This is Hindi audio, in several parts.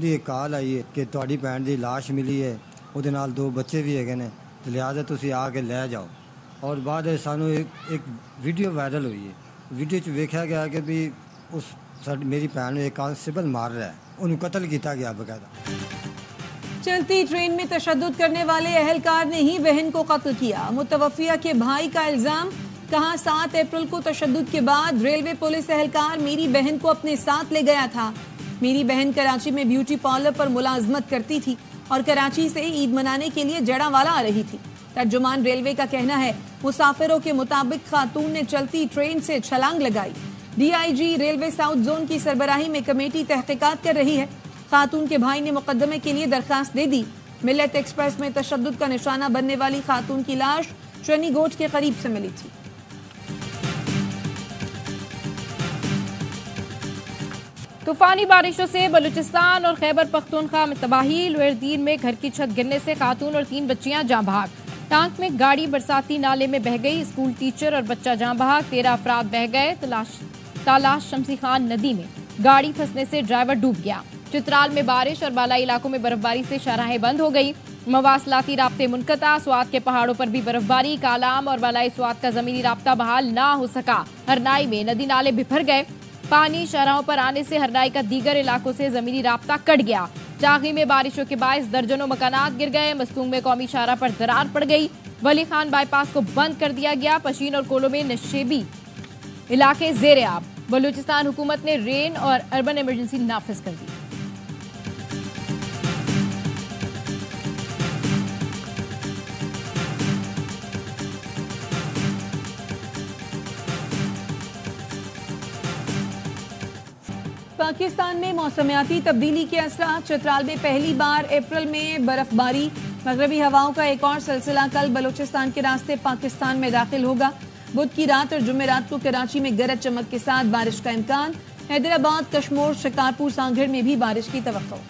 ਦੀ ਇੱਕ ਕਾਲ ਆਈ ਹੈ ਕਿ ਤੁਹਾਡੀ ਭੈਣ ਦੀ ਲਾਸ਼ ਮਿਲੀ ਹੈ, ਉਹਦੇ ਨਾਲ 2 ਬੱਚੇ ਵੀ ਹੈਗੇ ਨੇ, ਲਿਹਾਜ਼ਾ ਤੁਸੀਂ ਆ ਕੇ ਲੈ ਜਾਓ। ਔਰ ਬਾਅਦ ਸਾਨੂੰ ਇੱਕ ਵੀਡੀਓ ਵਾਇਰਲ हुई है, वीडियो च वेख्या गया कि भी मेरी भैन एक कांस्टेबल मार रहा है, उन्हें कत्ल किया गया बकायदा। चलती ट्रेन में तशद्दुद करने वाले अहलकार ने ही बहन को कत्ल किया। मुतवफ़िया के भाई का इल्ज़ाम, कहा 7 अप्रैल को तशद्दुद के बाद रेलवे पुलिस एहलकार मेरी बहन को अपने साथ ले गया था। मेरी बहन कराची में ब्यूटी पार्लर पर मुलाजमत करती थी और कराची से ईद मनाने के लिए जड़ावाला आ रही थी। तर्जुमान रेलवे का कहना है, मुसाफिरों के मुताबिक खातून ने चलती ट्रेन से छलांग लगाई। DIG रेलवे साउथ जोन की सरबराही में कमेटी तहकीकात कर रही है। खातून के भाई ने मुकदमे के लिए दरखास्त दे दी। मिल्लत एक्सप्रेस में तशद्दुद का निशाना बनने वाली खातून की लाश चनी गोच के करीब से मिली थी। तूफानी बारिशों से बलूचिस्तान और खैबर पख्तूनख्वा में तबाही। लोअरदीन में घर की छत गिरने से खातून और 3 बच्चियां जाँ बहक। टांक में गाड़ी बरसाती नाले में बह गई। स्कूल टीचर और बच्चा जाँ बहक। 13 अफराद बह गए। तालाश शमसी खान नदी में गाड़ी फंसने से ड्राइवर डूब गया। चित्राल में बारिश और बालाई इलाकों में बर्फबारी से शाहराहें बंद हो गई। मवासलाती राब्ते मुनक़ता। स्वात के पहाड़ों पर भी बर्फबारी। कालाम और बालाई स्वात का जमीनी राब्ता बहाल ना हो सका। हरनाई में नदी नाले बिफर गए। पानी शाहराहों पर आने से हरनाई का दीगर इलाकों से जमीनी राब्ता कट गया। चागी में बारिशों के बायस दर्जनों मकानात गिर गए। मस्तूंग में कौमी शाहरा पर दरार पड़ गई। वली खान बाईपास को बंद कर दिया गया। पशीन और कोलो में नशेबी इलाके जेर आब। बलूचिस्तान हुकूमत ने रेन और अर्बन इमरजेंसी नाफिज कर दी। पाकिस्तान में मौसमियाती तब्दीली के असरात। चित्राल में पहली बार अप्रैल में बर्फबारी। मगरबी हवाओं का एक और सिलसिला कल बलूचिस्तान के रास्ते पाकिस्तान में दाखिल होगा। बुध की रात और जुमेरात को कराची में गरज चमक के साथ बारिश का इम्कान। हैदराबाद, कश्मीर, शिकारपुर, सांगढ़ में भी बारिश की तवक्को।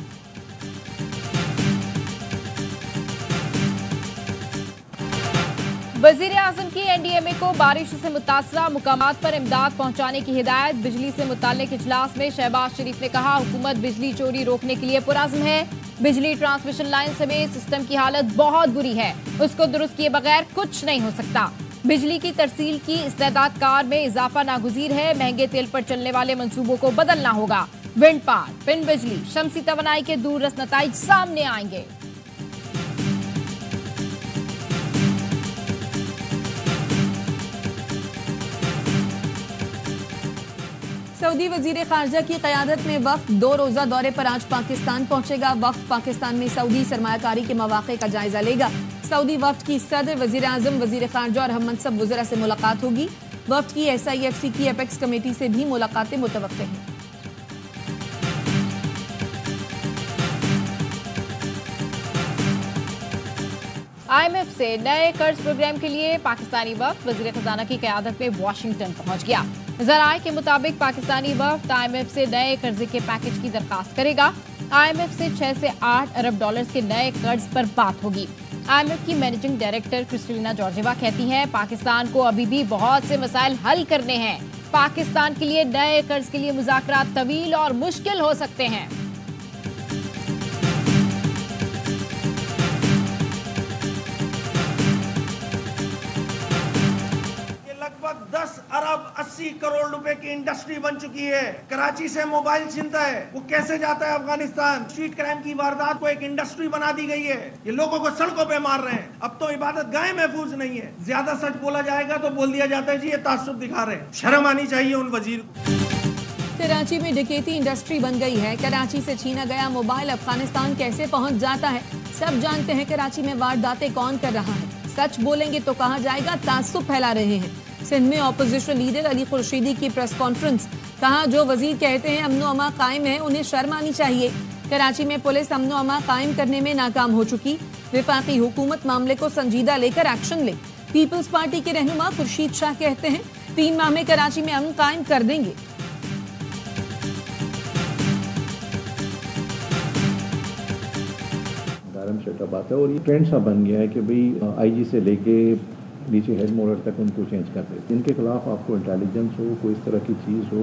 वजीर आजम की NDMA को बारिश से मुतासरा मुकामात पर इमदाद पहुंचाने की हिदायत। बिजली से मुताल्लिक इजलास में शहबाज शरीफ ने कहा, हुकूमत बिजली चोरी रोकने के लिए पुरअज़्म है। बिजली ट्रांसमिशन लाइन समेत सिस्टम की हालत बहुत बुरी है, उसको दुरुस्त किए बगैर कुछ नहीं हो सकता। बिजली की तरसील की इस्तेदाद कार में इजाफा नागुज़ीर है। महंगे तेल पर चलने वाले मंसूबों को बदलना होगा। विंड पावर, पिन बिजली, शमसी तवानाई के दूररस नताइज सामने आएंगे। सऊदी वजीर खारजा की क़यादत में वफ़द 2 रोज़ा दौरे पर आज पाकिस्तान पहुंचेगा। वफ़द पाकिस्तान में सऊदी सरमायाकारी के मौक़े का जायजा लेगा। सऊदी वफ़द की सदर, वजीर आज़म, वजीर खारजा और हम मनसब वज़रा से मुलाकात होगी। वफ़द की SIFC की एपेक्स कमेटी से भी मुलाकातें मुतवक्किल हैं। IMF से नए कर्ज प्रोग्राम के लिए पाकिस्तानी वफ़द वज़ीर खजाना की क़यादत में वाशिंगटन पहुंच गया। ज़राए के मुताबिक पाकिस्तानी वफ़द IMF से नए कर्जे के पैकेज की दरखास्त करेगा। IMF से 6 से 8 अरब डॉलर्स के नए कर्ज पर बात होगी। IMF की मैनेजिंग डायरेक्टर क्रिस्टलिना जॉर्जेवा कहती हैं, पाकिस्तान को अभी भी बहुत से मसाइल हल करने हैं। पाकिस्तान के लिए नए कर्ज के लिए मुज़ाकरात तवील और मुश्किल हो सकते हैं। लगभग 10 अरब 80 करोड़ रुपए की इंडस्ट्री बन चुकी है। कराची से मोबाइल छिनता है, वो कैसे जाता है अफगानिस्तान। स्ट्रीट क्राइम की वारदात को एक इंडस्ट्री बना दी गई है। ये लोगों को सड़कों पे मार रहे हैं। अब तो इबादत गाह महफूज नहीं है। ज्यादा सच बोला जाएगा तो बोल दिया जाता है जी ये तासुब दिखा रहे हैं। शर्म आनी चाहिए उन वजीर को। कराची में डकैती इंडस्ट्री बन गई है। कराची से छीना गया मोबाइल अफगानिस्तान कैसे पहुंच जाता है, सब जानते हैं। कराची में वारदातें कौन कर रहा है। सच बोलेंगे तो कहा जाएगा तासुब फैला रहे हैं। सिंध में ऑपोजिशन लीडर अली खुर्शीदी की प्रेस कॉन्फ्रेंस, कहा जो वजीर कहते हैं अमनो अमा कायम है उन्हें शर्म आनी चाहिए। कराची में पुलिस अमनो अमा कायम करने में नाकाम हो चुकी। विफाकी हुकूमत मामले को संजीदा लेकर एक्शन ले। पीपल्स पार्टी के रहनुमा खुर्शीद शाह कहते हैं 3 माह में कराची में अमन कायम कर देंगे। सेटअप आता है और ये ट्रेंड सा बन गया है कि भाई IG से लेके नीचे हेड मोडर तक उनको चेंज कर देते। इनके खिलाफ आपको इंटेलिजेंस हो, कोई इस तरह की चीज़ हो,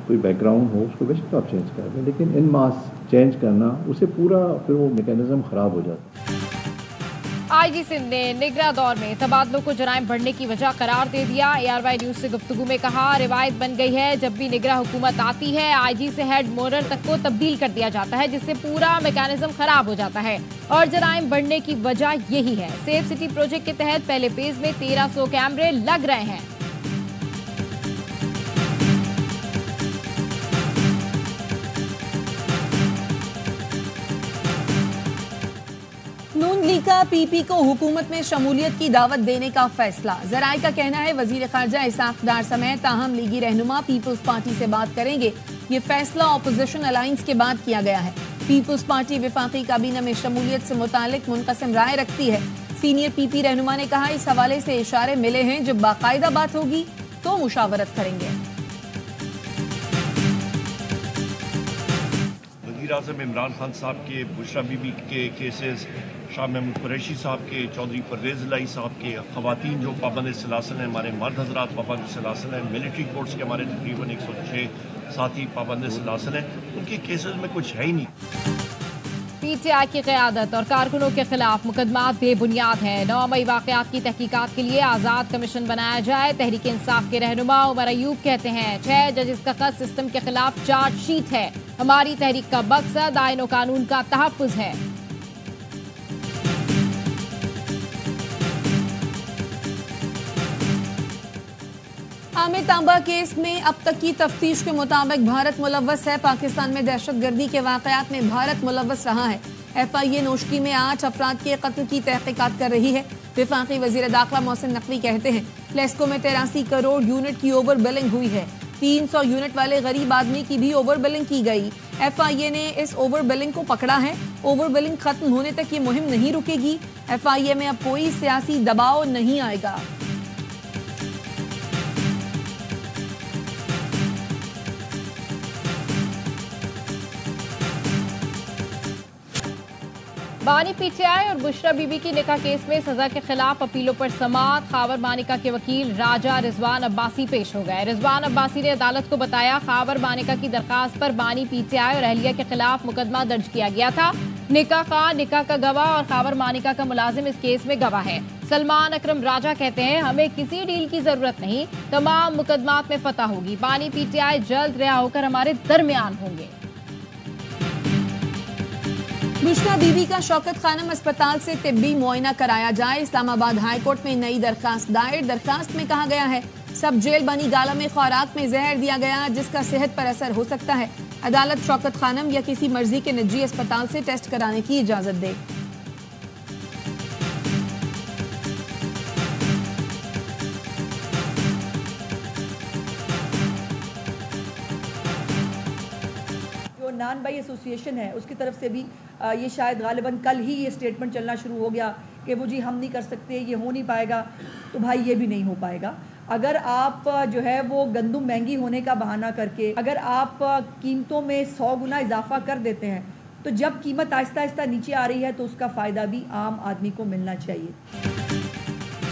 कोई बैकग्राउंड हो, उसको बेशक आप चेंज कर दें, लेकिन इन मास चेंज करना, उससे पूरा फिर वो मैकेनिज्म ख़राब हो जाता है। आईजी सिंध ने निगरां दौर में तबादलों को जराइम बढ़ने की वजह करार दे दिया। ARY न्यूज से गुफ्तगू में कहा, रिवायत बन गई है जब भी निगरां हुकूमत आती है आईजी से हेड मोरर तक को तब्दील कर दिया जाता है, जिससे पूरा मैकेनिज्म खराब हो जाता है और जराइम बढ़ने की वजह यही है। सेफ सिटी प्रोजेक्ट के तहत पहले फेज में 1300 कैमरे लग रहे हैं। नून लीग का PP को हुकूमत में शमूलियत की दावत देने का फैसला। जराए का कहना है वजीर खारजा इसाक डार समेत ताहम लीगी रहनुमा पीपल्स पार्टी से बात करेंगे। ये फैसला ऑपोजिशन अलायंस के बाद किया गया है। पीपल्स पार्टी विफाकी काबीना में शमूलियत से मुतालिक मुनक़सिम राय रखती है। सीनियर PP रहनुमा ने कहा, इस हवाले से इशारे मिले हैं, जब बाकायदा बात होगी तो मुशावरत करेंगे। वज़ीर-ए-आज़म इमरान खान साहब के, बुशरा बीबी के केसेस, शाह महमूद कुरैशी साहब के, चौधरी परवेज़ इलाही साहब के, ख़वातीन जो पाबंद सलासल हैं, हमारे मर्द हज़रात पाबंद सलासल हैं, मिलिट्री कोर्ट्स के हमारे तकरीबन 106 साथी पाबंद सलासल हैं, उनके केसेस में कुछ है ही नहीं। PTI की क़यादत और कारकुनों के खिलाफ मुकदमा बेबुनियाद है। 9 मई वाक़यात की तहकीकात के लिए आज़ाद कमीशन बनाया जाए। तहरीक इंसाफ के रहनुमा उमर अयूब कहते हैं, 6 जजेस का खत सिस्टम के खिलाफ चार्जशीट है। हमारी तहरीक का मकसद आईन और कानून का तहफ़्फ़ुज़ है। आमिर तांबा केस में अब तक की तफ्तीश के मुताबिक भारत मुलव्वस है। पाकिस्तान में दहशतगर्दी के वाक़यात में भारत मुलव्वस रहा है। FIA नोशकी में 8 अफराद के कत्ल की तहकीकात कर रही है। विफाकी वज़ीर दाखिला मोहसिन नकवी कहते हैं, लेस्को में 83 करोड़ यूनिट की ओवर बिलिंग हुई है। 300 यूनिट वाले गरीब आदमी की भी ओवर बिलिंग की गई। FIA ने इस ओवर बिलिंग को पकड़ा है। ओवर बिलिंग खत्म होने तक ये मुहिम नहीं रुकेगी। FIA में अब कोई सियासी दबाव नहीं आएगा। बानी PTI और बुशरा बीबी की निकाह केस में सजा के खिलाफ अपीलों पर समाअत। खावर मानिका के वकील राजा रिजवान अब्बासी पेश हो गए। रिजवान अब्बासी ने अदालत को बताया, खावर मानिका की दरखास्त पर बानी PTI और अहलिया के खिलाफ मुकदमा दर्ज किया गया था। निकाह खां, निकाह का गवाह और खावर मानिका का मुलाजिम इस केस में गवाह है। सलमान अकरम राजा कहते हैं, हमें किसी डील की जरूरत नहीं, तमाम मुकदमात में फतह होगी। बानी PTI जल्द रिहा होकर हमारे दरमियान होंगे। बुशरा बीबी का शौकत खानम अस्पताल से तिब्बी मुआयना कराया जाए। इस्लामाबाद हाई कोर्ट में नई दरखास्त दायर। दरखास्त में कहा गया है, सब जेल बनी गाला में खुराक में जहर दिया गया जिसका सेहत पर असर हो सकता है। अदालत शौकत खानम या किसी मर्जी के निजी अस्पताल से टेस्ट कराने की इजाजत दे। नान बाई एसोसिएशन है उसकी तरफ से भी ये शायद गालिबन कल ही ये स्टेटमेंट चलना शुरू हो गया कि वो जी हम नहीं कर सकते, ये हो नहीं पाएगा। तो भाई ये भी नहीं हो पाएगा। अगर आप जो है वो गंदम महंगी होने का बहाना करके अगर आप कीमतों में 100 गुना इजाफा कर देते हैं, तो जब कीमत आहिस्ता आहिस्ता नीचे आ रही है तो उसका फ़ायदा भी आम आदमी को मिलना चाहिए।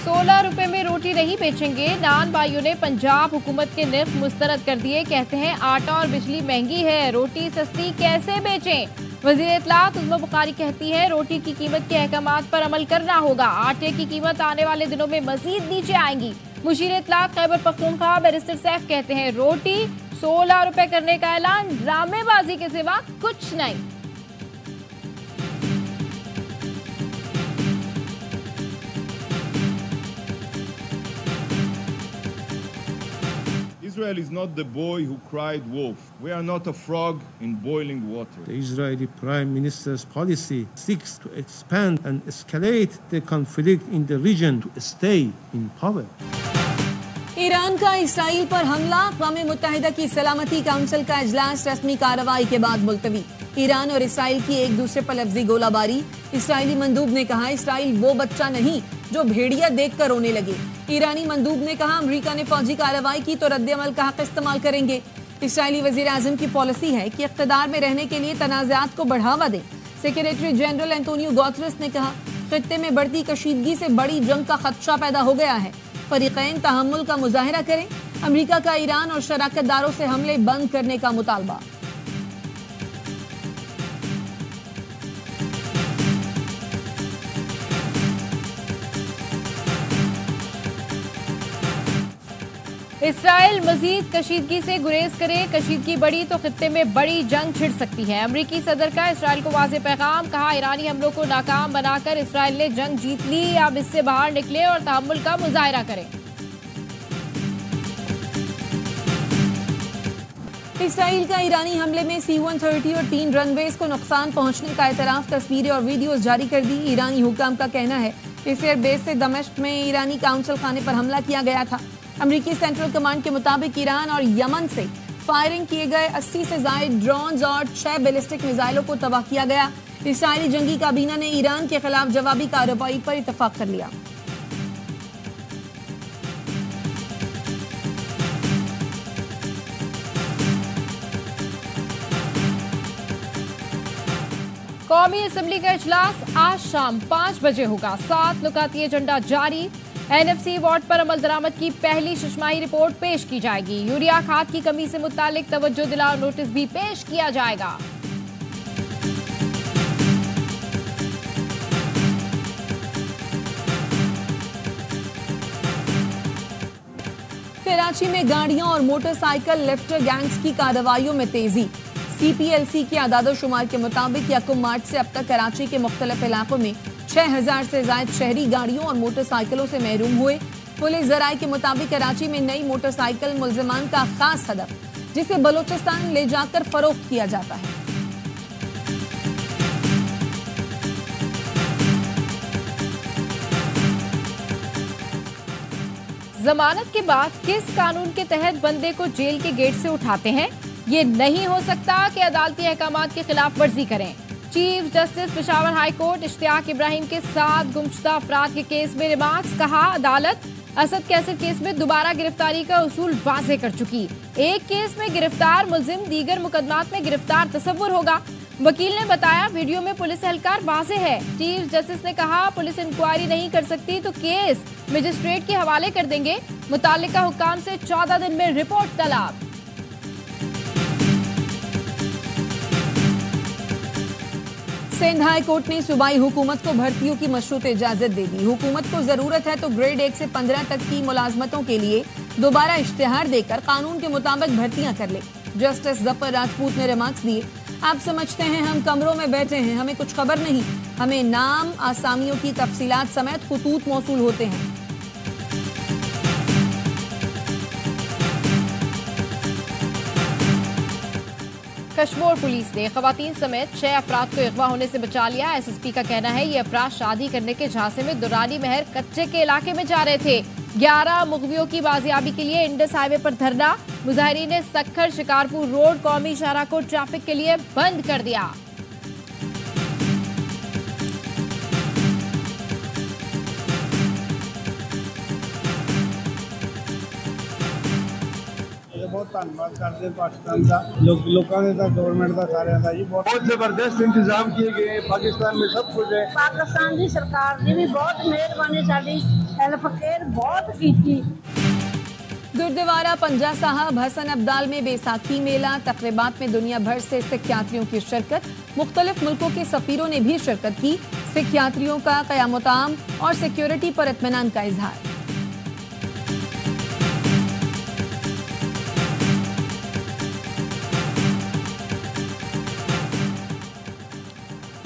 16 रुपए में रोटी नहीं बेचेंगे। नान भाइयों ने पंजाब हुकूमत के निर्ख मुस्तरद कर दिए। कहते हैं, आटा और बिजली महंगी है, रोटी सस्ती कैसे बेचें। वज़ीर इत्तलात उज़्मा बुखारी कहती है, रोटी की कीमत के अहकामात पर अमल करना होगा। आटे की कीमत आने वाले दिनों में मजीद नीचे आएंगी। मुशीर इत्तलात खैबर पख्तूनख्वा बैरिस्टर सैफ कहते हैं, रोटी 16 रुपए करने का ऐलान ड्रामेबाजी के सिवा कुछ नहीं। Israel is not the boy who cried wolf. We are not a frog in boiling water. The Israeli Prime Minister's policy seeks to expand and escalate the conflict in the region to stay in power. Iran का इसराइल पर हमला। अक़वाम मुत्तहिदा की सलामती काउंसिल का इजलास रस्मी कार्रवाई के बाद मुलतवी। ईरान और इसराइल की एक दूसरे पर लफ्जी गोलाबारी। इसराइली मंदूब ने कहा, इसराइल वो बच्चा नहीं जो भेड़िया देखकर रोने लगे। ईरानी मंदूब ने कहा, अमेरिका ने फौजी कार्रवाई की तो रद्द-ए-अमल का हक इस्तेमाल करेंगे। इसराइली वजीर आज़म की पॉलिसी है कि इख्तिदार में रहने के लिए तनाज़ात को बढ़ावा दें। सेक्रेटरी जनरल एंटोनियो गुतेरेस ने कहा, खित्ते में बढ़ती कशीदगी से बड़ी जंग का खदशा पैदा हो गया है। फरीक़ैन तहम्मुल का मुजाहिरा करें। अमेरिका का ईरान और शराकतदारों से हमले बंद करने का मुतालबा। इसराइल मजीद कशीदगी से गुरेज करे, कशीदगी बढ़ी तो खित्ते में बड़ी जंग छिड़ सकती है। अमरीकी सदर का इसराइल को वाज़ेह पैगाम, कहा ईरानी हमलों को नाकाम बनाकर इसराइल ने जंग जीत ली, अब इससे बाहर निकले और तहम्मुल का मुजाहरा करें। इसराइल का ईरानी हमले में C-130 और 3 रनवेज को नुकसान पहुंचने का एतराफ तस्वीरें और वीडियोस जारी कर दी। ईरानी हुक्काम का कहना है इस एयरबेस से दमिश्क में ईरानी काउंसिल खाने पर हमला किया गया था। अमेरिकी सेंट्रल कमांड के मुताबिक ईरान और यमन से फायरिंग किए गए 80 से ज्यादा ड्रोन्स और 6 बैलिस्टिक मिसाइलों को तबाह किया गया। इसराइली जंगी काबीना ने ईरान के खिलाफ जवाबी कार्रवाई पर इत्तफाक कर लिया। कौमी असम्बली का इजलास आज शाम 5 बजे होगा। 7 नुकाती एजेंडा जारी। NFC वार्ड पर अमल दरामद की पहली शशमाही रिपोर्ट पेश की जाएगी। यूरिया खाद की कमी से मुतालिक तवज्जो दिलाओ नोटिस भी पेश किया जाएगा। कराची में गाड़ियों और मोटरसाइकिल लिफ्टर गैंग्स की कार्रवाइयों में तेजी। CPLC की आदादोशुमार के मुताबिक 1 मार्च से अब तक कराची के मुख्तलिफ इलाकों में 6000 से ज्यादा शहरी गाड़ियों और मोटरसाइकिलों से महरूम हुए। पुलिस जराये के मुताबिक कराची में नई मोटरसाइकिल मुल्जिमान का खास हदफ, जिसे बलूचिस्तान ले जाकर फरोख्त किया जाता है। जमानत के बाद किस कानून के तहत बंदे को जेल के गेट से उठाते हैं? ये नहीं हो सकता कि अदालती अहकामात की खिलाफ वर्जी करें। Chief justice Peshawar high court Ishtiaq Ibrahim के 7 गुमशुदा अफराद के केस में रिमार्क्स, कहा अदालत असद कैसर केस में दोबारा गिरफ्तारी का उसूल वाज़ेह कर चुकी। एक केस में गिरफ्तार मुलजिम दीगर मुकदमात में गिरफ्तार तस्वुर होगा। वकील ने बताया वीडियो में पुलिस एहलकार वाज़ेह है। चीफ जस्टिस ने कहा पुलिस इंक्वायरी नहीं कर सकती तो केस मजिस्ट्रेट के हवाले कर देंगे। मुताल्लिका हुक्काम से 14 दिन में रिपोर्ट तलब। सिंध हाई कोर्ट ने सूबाई हुकूमत को भर्तियों की मशरूत इजाजत दे दी। हुकूमत को जरूरत है तो ग्रेड 1 से 15 तक की मुलाजमतों के लिए दोबारा इश्तिहार देकर कानून के मुताबिक भर्तियां कर ले। जस्टिस जफर राजपूत ने रिमार्क्स दिए, आप समझते हैं हम कमरों में बैठे हैं, हमें कुछ खबर नहीं, हमें नाम आसामियों की तफसीलात समेत खुतूत मौसूल होते हैं। कश्मीर पुलिस ने खवातीन समेत 6 अफराद को अगवा होने से बचा लिया। SSP का कहना है ये अफराद शादी करने के झांसे में दुरानी महर कच्चे के इलाके में जा रहे थे। 11 मुगवियों की बाजियाबी के लिए इंडस हाईवे पर धरना। मुजाहिरीन ने सक्खर शिकारपुर रोड कौमी शाहरा को ट्रैफिक के लिए बंद कर दिया। बहुत धन्यवाद करते हैं पाकिस्तान का, लोगों ने गवर्नमेंट का सारे का जी बहुत जबरदस्त इंतजाम किए गए। पाकिस्तान में सब कुछ है। पाकिस्तान की सरकार ने भी बहुत मेहरबानी साड़ी हेल्प केयर बहुत की। गुरुद्वारा पंजा साहब हसन अब्दाल में बैसाखी मेला तकरीबात में दुनिया भर से सिख यात्रियों की शिरकत। मुख्तलिफ मुल्कों के सफीरों ने भी शिरकत की। सिख यात्रियों का क़याम और सिक्योरिटी पर इत्मीनान का इजहार।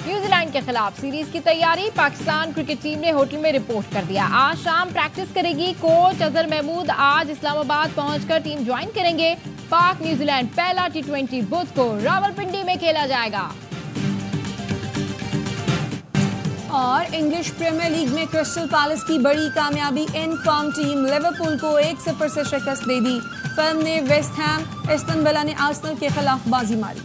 न्यूजीलैंड के खिलाफ सीरीज की तैयारी। पाकिस्तान क्रिकेट टीम ने होटल में रिपोर्ट कर दिया। आज शाम प्रैक्टिस करेगी। कोच अजहर महमूद आज इस्लामाबाद पहुंचकर टीम ज्वाइन करेंगे। पाक न्यूजीलैंड पहला T20 बुध को रावलपिंडी में खेला जाएगा। और इंग्लिश प्रीमियर लीग में क्रिस्टल पैलेस की बड़ी कामयाबी। इन फॉर्म टीम लिवरपूल को 1-0 से शिकस्त दे दी। फर्म ने वेस्ट हैम, एस्टन विला ने आर्सेनल के खिलाफ बाजी मारी।